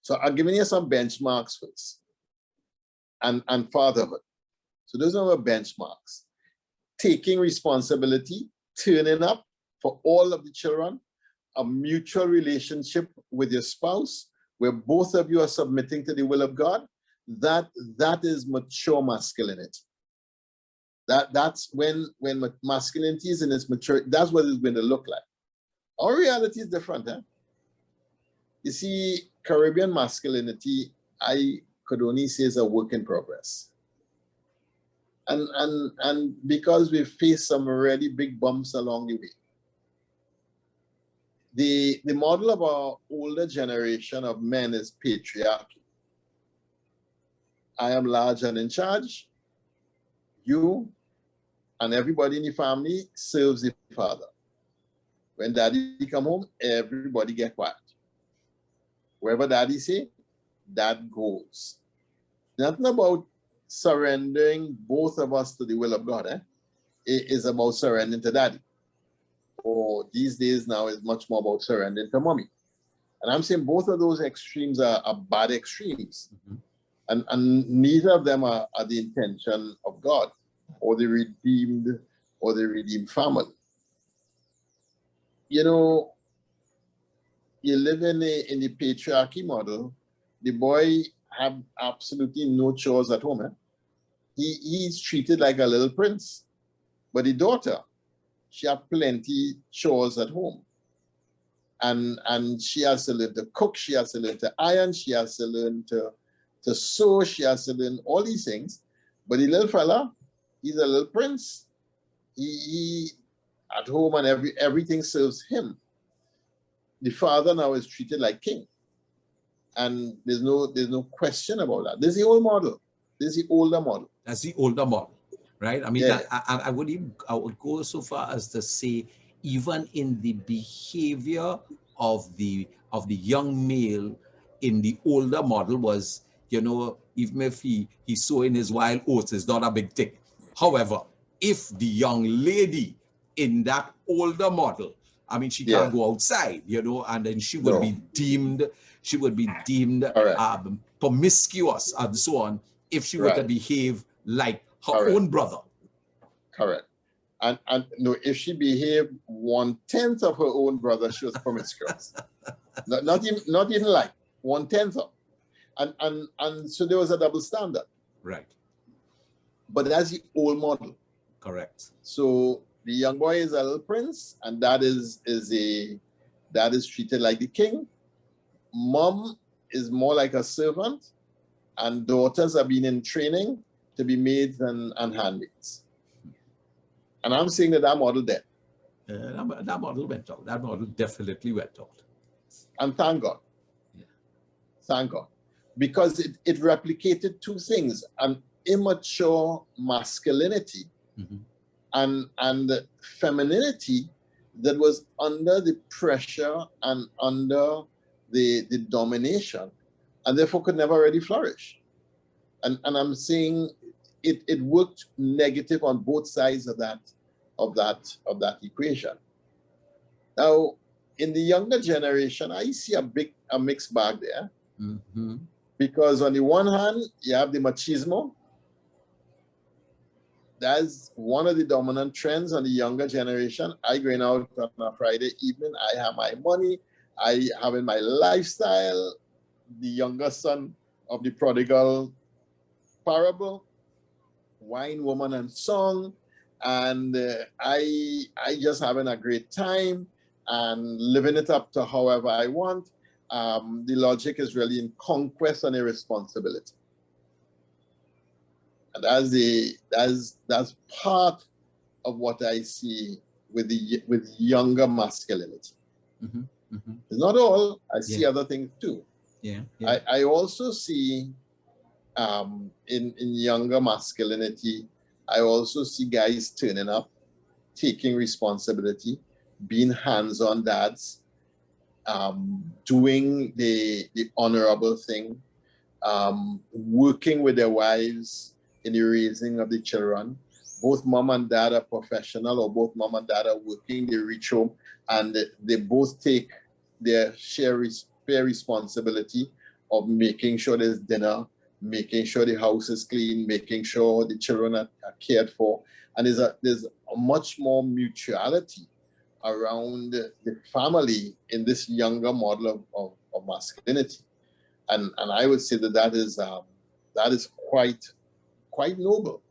So I'm giving you some benchmarks first. And fatherhood. So those are our benchmarks. Taking responsibility, turning up for all of the children, a mutual relationship with your spouse, where both of you are submitting to the will of God, that is mature masculinity. That's when masculinity is in its mature, that's what it's going to look like. Our reality is different, huh? You see, Caribbean masculinity, I could only say is a work in progress. And because we've faced some really big bumps along the way. The model of our older generation of men is patriarchy. I am large and in charge. You and everybody in the family serves the father. When daddy come home, everybody get quiet. Wherever daddy say, that goes. Nothing about surrendering both of us to the will of God. It is about surrendering to daddy. Or these days now is much more about surrendering to mommy. And I'm saying both of those extremes are bad extremes. Mm-hmm. And neither of them are the intention of God or the redeemed family. You know, you live in the patriarchy model, the boy have absolutely no chores at home. He's treated like a little prince. But the daughter, she has plenty chores at home. And she has to learn to cook, she has to learn to iron, she has to learn to sew, she has to learn all these things. But the little fella, he's a little prince. He at home and everything serves him. The father now is treated like king. And there's no question about that. This is the old model. This is the older model. That's the older model, right? I mean, yeah. I would go so far as to say, even in the behavior of the young male in the older model was, you know, even if he's sowing his wild oats, it's not a big thing. However, if the young lady in that older model, I mean, she can't go outside, you know, and then she would be deemed promiscuous and so on if she were to behave like her own brother. Correct. And no, if she behaved 1/10 of her own brother, she was promiscuous. not even like 1/10 of. And so there was a double standard. Right. But that's the old model. Correct. So the young boy is a little prince, and that is treated like the king. Mom is more like a servant, and daughters are being in training to be maids and handmaids. And I'm saying that model dead. That model went out. That model definitely went out. And thank God. Yeah. Thank God. Because it replicated two things: an immature masculinity and femininity that was under the pressure and under the domination, and therefore could never really flourish. And I'm saying it worked negative on both sides of that equation. Now, in the younger generation, I see a mixed bag there. Mm-hmm. Because on the one hand, you have the machismo. That's one of the dominant trends on the younger generation. I going out on a Friday evening, I have my money, I have in my lifestyle, the younger son of the prodigal parable, wine, woman, and song, and I just having a great time and living it up to however I want. The logic is really in conquest and irresponsibility. And that's part of what I see with younger masculinity. Mm-hmm. Mm-hmm. It's not all. I see other things too. Yeah. I also see in younger masculinity, I also see guys turning up, taking responsibility, being hands-on dads, doing the honorable thing, working with their wives in the raising of the children. Both mom and dad are professional, or both mom and dad are working. They reach home and they both take their fair responsibility of making sure there's dinner, making sure the house is clean, making sure the children are cared for. And there's a much more mutuality around the family in this younger model of masculinity. And I would say that is quite noble.